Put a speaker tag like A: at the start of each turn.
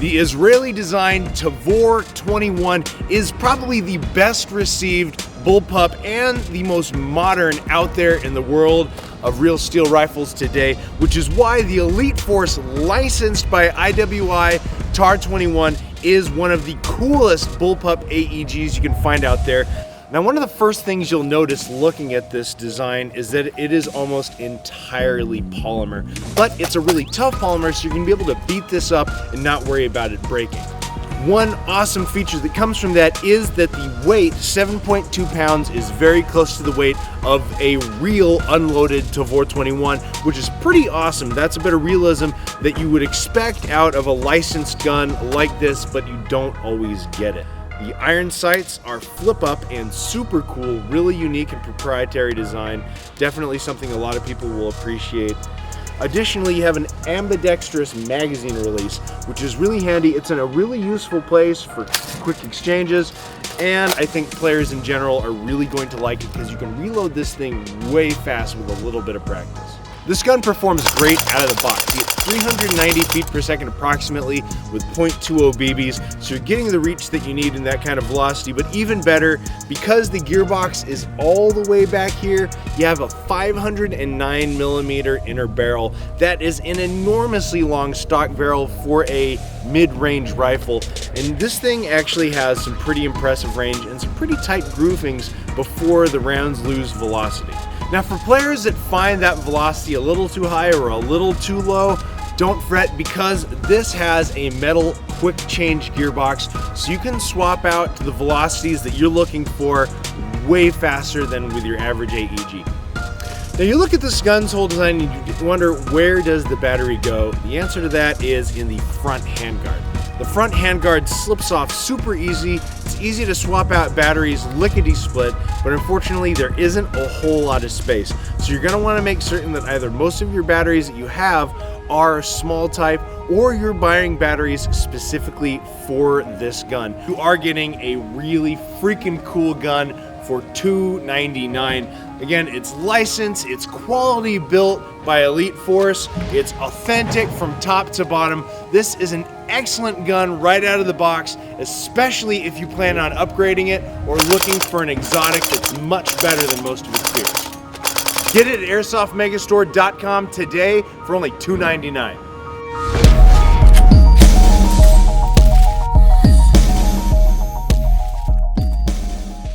A: The Israeli-designed Tavor 21 is probably the best received bullpup and the most modern out there in the world of real steel rifles today, which is why the Elite Force, licensed by IWI Tar-21, is one of the coolest bullpup AEGs you can find out there. Now, one of the first things you'll notice looking at this design is that it is almost entirely polymer, but it's a really tough polymer, so you're gonna be able to beat this up and not worry about it breaking. One awesome feature that comes from that is that the weight, 7.2 pounds, is very close to the weight of a real unloaded Tavor 21, which is pretty awesome. That's a bit of realism that you would expect out of a licensed gun like this, but you don't always get it. The iron sights are flip up and super cool, really unique and proprietary design. Definitely something a lot of people will appreciate. Additionally, you have an ambidextrous magazine release, which is really handy. It's in a really useful place for quick exchanges, and I think players in general are really going to like it because you can reload this thing way fast with a little bit of practice. This gun performs great out of the box. You get 390 feet per second approximately with .20 BBs, so you're getting the reach that you need in that kind of velocity, but even better, because the gearbox is all the way back here, you have a 509mm inner barrel. That is an enormously long stock barrel for a mid-range rifle, and this thing actually has some pretty impressive range and some pretty tight groovings before the rounds lose velocity. Now, for players that find that velocity a little too high or a little too low, don't fret, because this has a metal quick change gearbox, so you can swap out to the velocities that you're looking for way faster than with your average AEG. Now, you look at this gun's whole design and you wonder, where does the battery go? The answer to that is in the front handguard. The front handguard slips off super easy. It's easy to swap out batteries lickety-split, but unfortunately there isn't a whole lot of space. So you're gonna wanna make certain that either most of your batteries that you have are small type, or you're buying batteries specifically for this gun. You are getting a really freaking cool gun for $299. Again, it's licensed, it's quality built by Elite Force, it's authentic from top to bottom. This is an excellent gun right out of the box, especially if you plan on upgrading it or looking for an exotic that's much better than most of its peers. Get it at airsoftmegastore.com today for only $299.